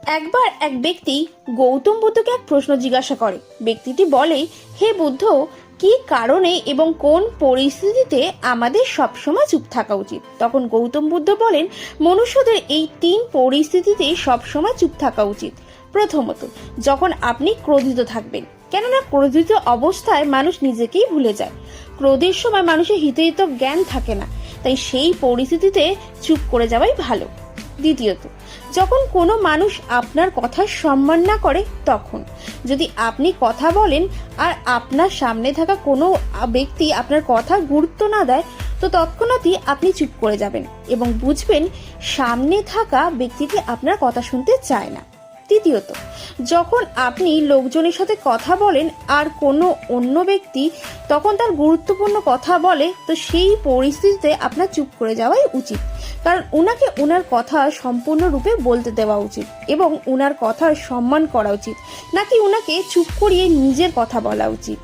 একবার এক ব্যক্তি গৌতম বুদ্ধকে এক প্রশ্ন জিজ্ঞাসা করে। ব্যক্তিটি বলে, হে বুদ্ধ, কি কারণে এবং কোন পরিস্থিতিতে আমাদের সবসময় চুপ থাকা উচিত? তখন গৌতম বুদ্ধ বলেন, মনুষ্যদের এই 3 পরিস্থিতিতে সবসময় চুপ থাকা উচিত। প্রথমত, যখন আপনি ক্রোধিত থাকবেন, কেননা ক্রোধিত অবস্থায় মানুষ নিজেকেই ভুলে যায়। ক্রোধের সময় মানুষের হিতহিত জ্ঞান থাকে না, তাই সেই পরিস্থিতিতে চুপ করে যাওয়াই ভালো। দ্বিতীয়ত, যখন কোনো মানুষ আপনার কথা সম্মান না করে, তখন যদি আপনি কথা বলেন আর আপনার সামনে থাকা কোনো ব্যক্তি আপনার কথা গুরুত্ব না দেয়, তো তৎক্ষণাৎই আপনি চুপ করে যাবেন এবং বুঝবেন সামনে থাকা ব্যক্তিটি আপনার কথা শুনতে চায় না। তৃতীয়ত, যখন আপনি লোকজনের সাথে কথা বলেন আর কোনো অন্য ব্যক্তি তখন তার গুরুত্বপূর্ণ কথা বলে, তো সেই পরিস্থিতিতে আপনার চুপ করে যাওয়াই উচিত। কারণ উনাকে ওনার কথা সম্পূর্ণরূপে বলতে দেওয়া উচিত এবং উনার কথার সম্মান করা উচিত, নাকি উনাকে চুপ করিয়ে নিজের কথা বলা উচিত।